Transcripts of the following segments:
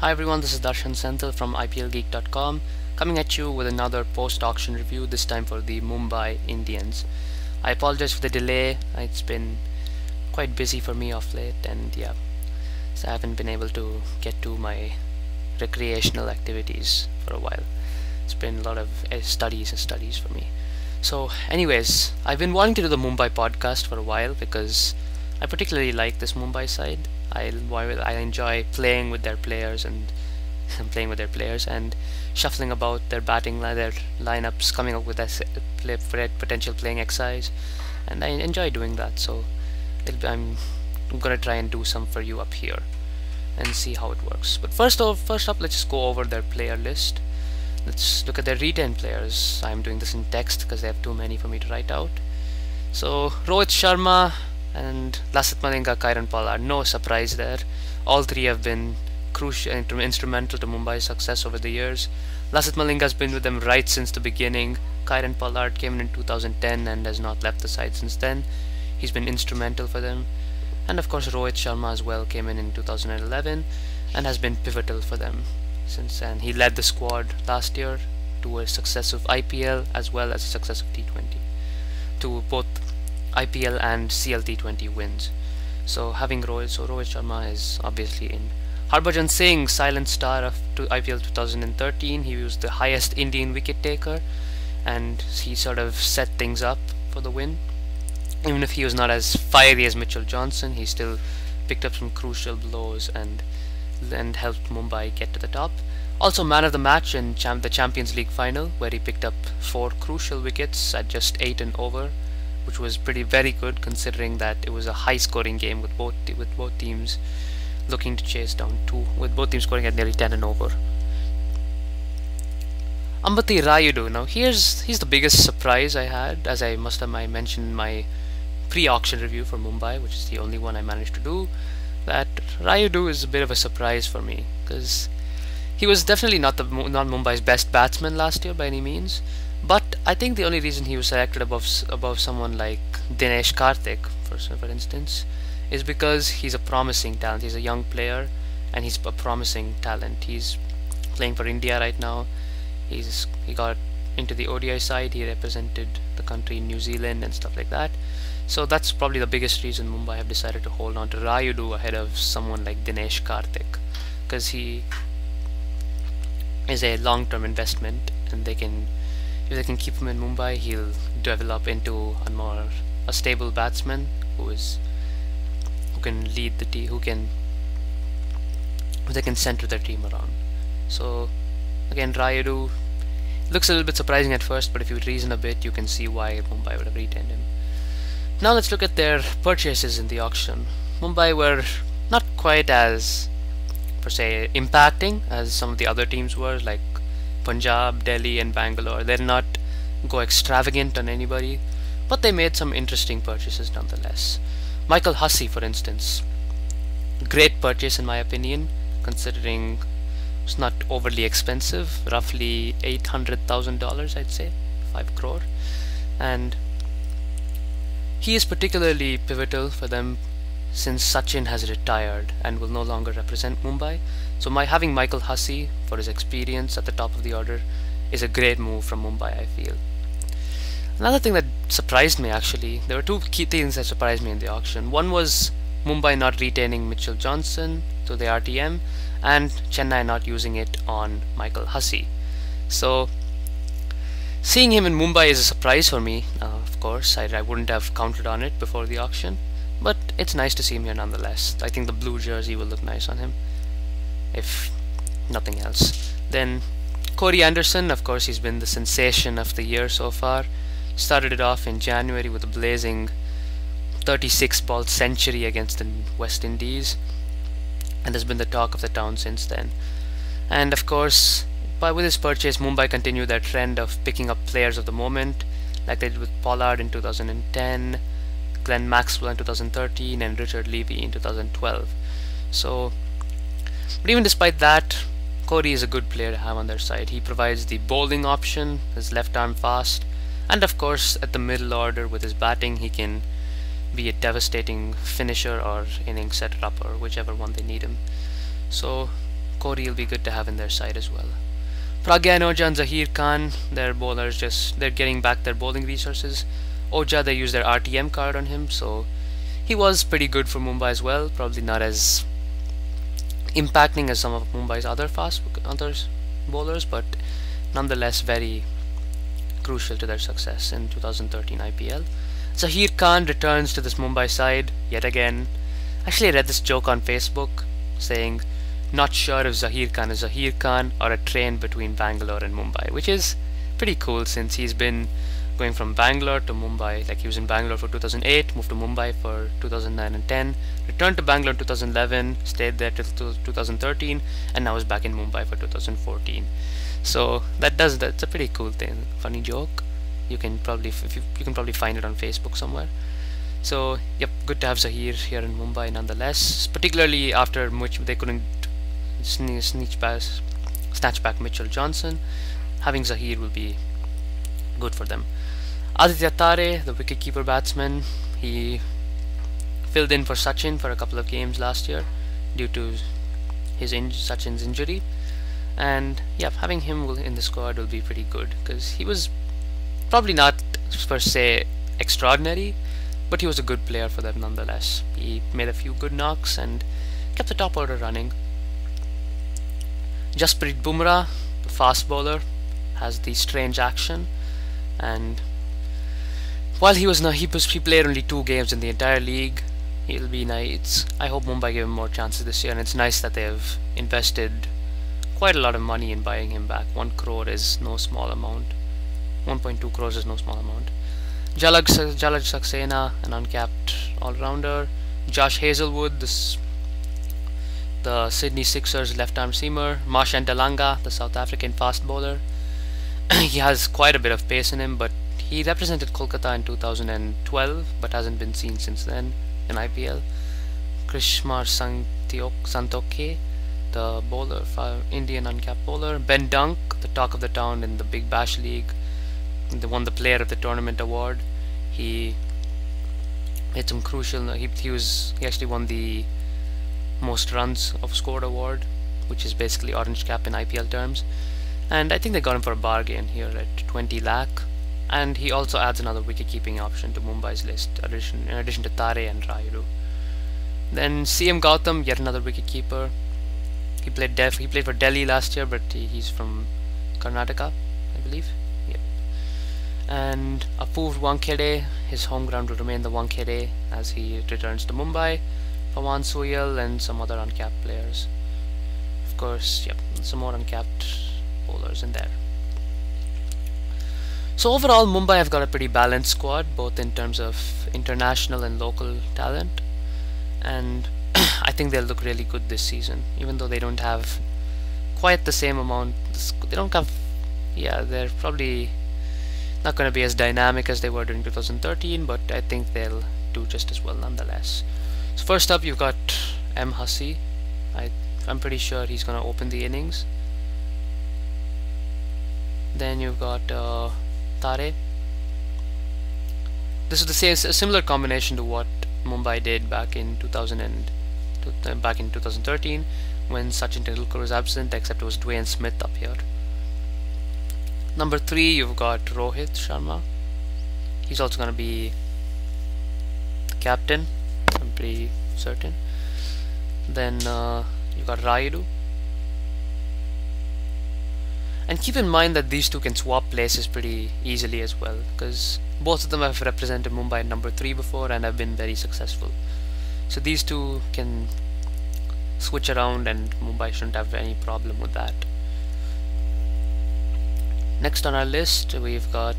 Hi everyone, this is Darshan Senthil from IPLgeek.com coming at you with another post-auction review, this time for the Mumbai Indians. I apologize for the delay. It's been quite busy for me of late, and yeah, so I haven't been able to get to my recreational activities for a while. It's been a lot of studies for me. So anyways, I've been wanting to do the Mumbai podcast for a while because I particularly like this Mumbai side. I enjoy playing with their players and shuffling about their their lineups, coming up with potential playing exercise, and I enjoy doing that. So I'm gonna try and do some for you up here and see how it works. But first up, let's just go over their player list. Let's look at their retained players. I'm doing this in text because they have too many for me to write out. So Rohit Sharma and Lasith Malinga, Kieron Pollard, no surprise there. All three have been crucial, instrumental to Mumbai's success over the years. Lasith Malinga has been with them right since the beginning. Kieron Pollard came in 2010 and has not left the side since then. He's been instrumental for them. And of course Rohit Sharma as well came in 2011 and has been pivotal for them since then. He led the squad last year to a successive IPL as well as a successive T20, to both IPL and CL T20 wins. So Rohit Sharma is obviously in. Harbhajan Singh, silent star of IPL 2013, he was the highest Indian wicket taker and he sort of set things up for the win. Even if he was not as fiery as Mitchell Johnson, he still picked up some crucial blows and helped Mumbai get to the top. Also man of the match in the Champions League final, where he picked up 4 crucial wickets at just 8 and over, which was very good considering that it was a high scoring game with both teams looking to chase down 2, with both teams scoring at nearly 10 and over. Ambati Rayudu, now he's the biggest surprise I had, as I mentioned in my pre-auction review for Mumbai, which is the only one I managed to do, that Rayudu is a bit of a surprise for me because he was definitely not Mumbai's best batsman last year by any means. But I think the only reason he was selected above someone like Dinesh Karthik, for instance, is because he's a promising talent. He's a young player, and he's a promising talent. He's playing for India right now. He got into the ODI side. He represented the country in New Zealand and stuff like that. So that's probably the biggest reason Mumbai have decided to hold on to Rayudu ahead of someone like Dinesh Karthik, because he is a long-term investment, and if they can keep him in Mumbai, he'll develop into a stable batsman who can lead the team, who they can center their team around. So again, Rayudu looks a little bit surprising at first, but if you reason a bit, you can see why Mumbai would have retained him. Now let's look at their purchases in the auction. Mumbai were not quite as, per se, impacting as some of the other teams were, like Punjab, Delhi and Bangalore. They did not go extravagant on anybody, but they made some interesting purchases nonetheless. Michael Hussey, for instance, great purchase in my opinion, considering it's not overly expensive, roughly $800,000, I'd say, 5 crore, and he is particularly pivotal for them since Sachin has retired and will no longer represent Mumbai. So having Michael Hussey for his experience at the top of the order is a great move from Mumbai, I feel. Another thing that surprised me, actually, there were 2 key things that surprised me in the auction. One was Mumbai not retaining Mitchell Johnson to the RTM, and Chennai not using it on Michael Hussey. So seeing him in Mumbai is a surprise for me. Of course, I wouldn't have counted on it before the auction, but it's nice to see him here nonetheless. I think the blue jersey will look nice on him, if nothing else. Then Corey Anderson, of course, he's been the sensation of the year so far. Started it off in January with a blazing 36-ball century against the West Indies, and has been the talk of the town since then. And of course, with his purchase, Mumbai continued their trend of picking up players of the moment, like they did with Pollard in 2010, Glenn Maxwell in 2013, and Richard Levy in 2012. But even despite that, Corey is a good player to have on their side. He provides the bowling option, his left arm fast, and of course at the middle order with his batting, he can be a devastating finisher or innings setter-upper, whichever one they need him. So Kohli will be good to have in their side as well. Pragyan Oja and Zahir Khan, their bowlers they're getting back their bowling resources. Oja, they used their RTM card on him, so he was pretty good for Mumbai as well. Probably not as impacting as some of Mumbai's other bowlers, but nonetheless very crucial to their success in 2013 IPL. Zahir Khan returns to this Mumbai side yet again. Actually, I read this joke on Facebook saying, not sure if Zahir Khan is Zahir Khan or a train between Bangalore and Mumbai, which is pretty cool since he's been going from Bangalore to Mumbai. Like, he was in Bangalore for 2008, moved to Mumbai for 2009 and 10, returned to Bangalore in 2011, stayed there till 2013, and now is back in Mumbai for 2014. So that's a pretty cool thing, funny joke. You can probably find it on Facebook somewhere. So yep, good to have Zahir here in Mumbai nonetheless, particularly after which they couldn't snatch back Mitchell Johnson. Having Zahir will be good for them. Aditya Tare, the wicketkeeper batsman, he filled in for Sachin for a couple of games last year due to Sachin's injury, and yeah, having him in the squad will be pretty good because he was probably not per se extraordinary, but he was a good player for them nonetheless. He made a few good knocks and kept the top order running. Jasprit Bumrah, the fast bowler, has the strange action, and while he played only 2 games in the entire league, it'll be nice. I hope Mumbai give him more chances this year, and it's nice that they've invested quite a lot of money in buying him back. 1 crore is no small amount. 1.2 crores is no small amount. Jalaj Saxena, an uncapped all-rounder. Josh Hazelwood, the Sydney Sixers left-arm seamer. Marshan Delanga, the South African fast bowler. He has quite a bit of pace in him, but he represented Kolkata in 2012, but hasn't been seen since then in IPL. Krishmar Santoke, the bowler, Indian uncapped bowler. Ben Dunk, the talk of the town in the Big Bash League, won the Player of the Tournament award. He made some crucial. He actually won the most runs of scored award, which is basically orange cap in IPL terms. And I think they got him for a bargain here at 20 lakh. And he also adds another wicket-keeping option to Mumbai's list, in addition to Tare and Rayudu. Then CM Gautam, yet another wicket-keeper. He played for Delhi last year, but he's from Karnataka, I believe. Yep. And Apoorv Wankhede, his home ground will remain the Wankhede as he returns to Mumbai. Pawan Soyal and some other uncapped players. Of course, yep, some more uncapped bowlers in there. So overall, Mumbai have got a pretty balanced squad, both in terms of international and local talent, and I think they'll look really good this season, even though they don't have quite the same amount. They're probably not going to be as dynamic as they were during 2013, but I think they'll do just as well nonetheless. So first up, you've got M. Hussey. I'm pretty sure he's going to open the innings. Then you've got Tare. This is a similar combination to what Mumbai did back in 2013 when Sachin Tendulkar was absent, except it was Dwayne Smith up here. Number 3, you've got Rohit Sharma. He's also going to be the captain, I'm pretty certain. Then you've got Rayudu. And keep in mind that these two can swap places pretty easily as well, because both of them have represented Mumbai at number 3 before and have been very successful. So these two can switch around and Mumbai shouldn't have any problem with that. Next on our list, we've got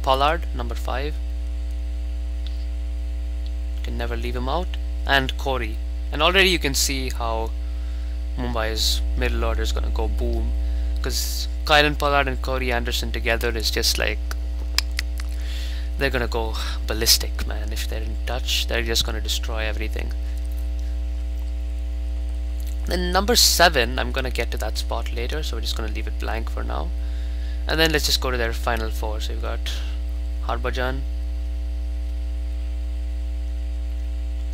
Pollard, number 5. Can never leave him out. And Corey. And already you can see how Mumbai's middle order is going to go boom, because Kylan Pollard and Corey Anderson together is just like, they're gonna go ballistic, man. If they're in touch, they're just gonna destroy everything. Then number 7, I'm gonna get to that spot later, so we're just gonna leave it blank for now. And then let's just go to their final 4. So you've got Harbhajan,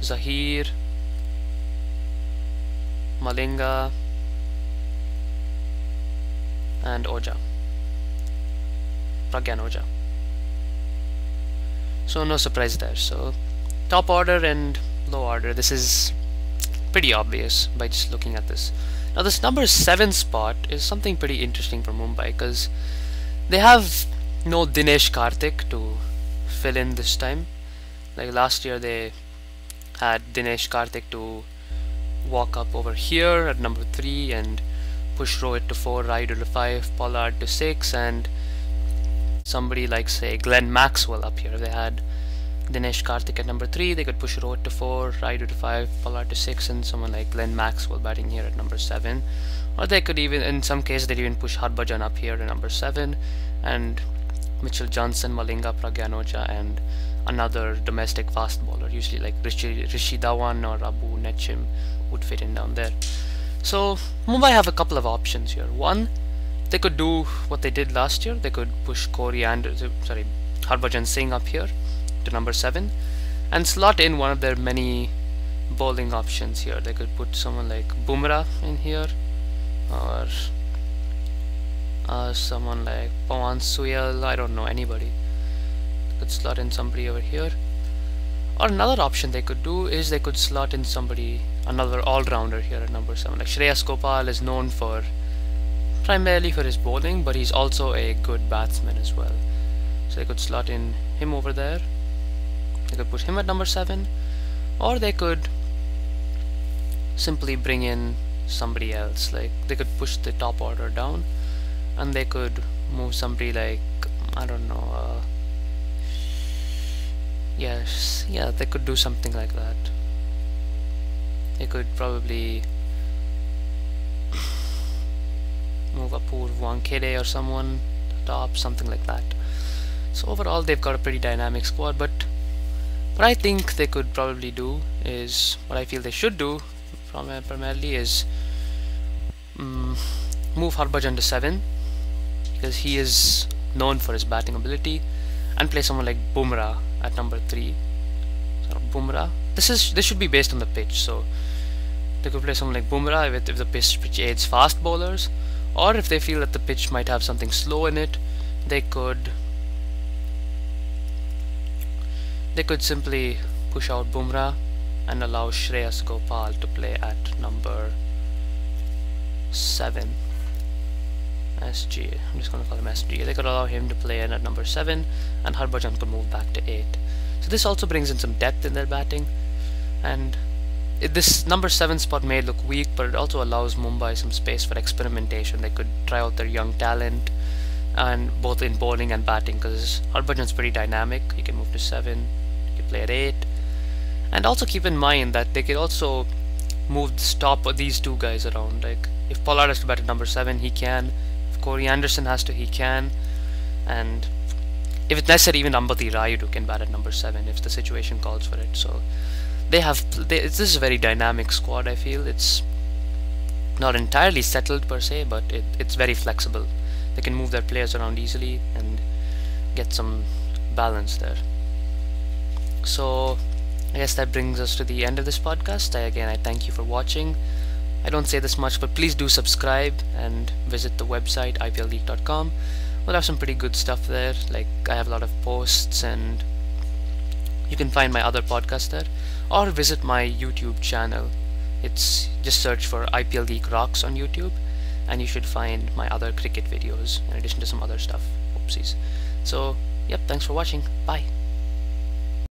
Zahir, Malinga, and Pragyan Oja. So no surprise there. So top order and low order, this is pretty obvious by just looking at this. Now this number 7 spot is something pretty interesting for Mumbai because they have no Dinesh Karthik to fill in this time. Like last year they had Dinesh Karthik to walk up over here at number 3 and push Rohit to 4, Rayudu to 5, Pollard to 6, and somebody like say Glenn Maxwell up here. They had Dinesh Karthik at number 3, they could push Rohit to 4, Rayudu to 5, Pollard to 6, and someone like Glenn Maxwell batting here at number 7. Or they could even, in some cases, they'd even push Harbhajan up here to number 7, and Mitchell Johnson, Malinga, Pragyan Oja, and another domestic fast bowler, usually like Rishi Dhawan or Abu Nechim would fit in down there. So Mumbai have a couple of options here. One, they could do what they did last year. They could push Harbhajan Singh up here to number 7 and slot in one of their many bowling options here. They could put someone like Bumrah in here, or someone like Pawan Suyal, I don't know, anybody. They could slot in somebody over here. Or another option they could do is they could slot in somebody, another all-rounder here at number 7. Like Shreyas Gopal is known primarily for his bowling, but he's also a good batsman as well. So they could slot in him over there. They could put him at number 7, or they could simply bring in somebody else. Like they could push the top order down and they could move somebody like, I don't know, they could do something like that. They could probably move Apoorv Wankhede or someone top, something like that. So overall they've got a pretty dynamic squad, but what I think they could probably do is, what I feel they should do primarily is move Harbhajan to 7 because he is known for his batting ability, and play someone like Bumrah at number 3. So Bumrah, this should be based on the pitch, so they could play someone like Bumrah if the pitch aids fast bowlers, or if they feel that the pitch might have something slow in it, they could simply push out Bumrah and allow Shreyas Gopal to play at number 7. SG, I'm just going to call him SG. They could allow him to play in at number 7 and Harbhajan could move back to 8. So this also brings in some depth in their batting, and this number 7 spot may look weak, but it also allows Mumbai some space for experimentation. They could try out their young talent, and both in bowling and batting, because Harbhajan's pretty dynamic. He can move to 7, he can play at 8, and also keep in mind that they could also move these two guys around. Like if Pollard has to bat at number 7, he can. If Corey Anderson has to, he can. And if it's necessary, even Ambati Rayudu can bat at number 7 if the situation calls for it. So this is a very dynamic squad. I feel it's not entirely settled per se, but it's very flexible. They can move their players around easily and get some balance there. So I guess that brings us to the end of this podcast. I thank you for watching. I don't say this much, but please do subscribe and visit the website iplleague.com. We'll have some pretty good stuff there. Like I have a lot of posts, and you can find my other podcasts there, or visit my YouTube channel. It's just search for IPL League Rocks on YouTube, and you should find my other cricket videos in addition to some other stuff. Oopsies. So yep, thanks for watching. Bye.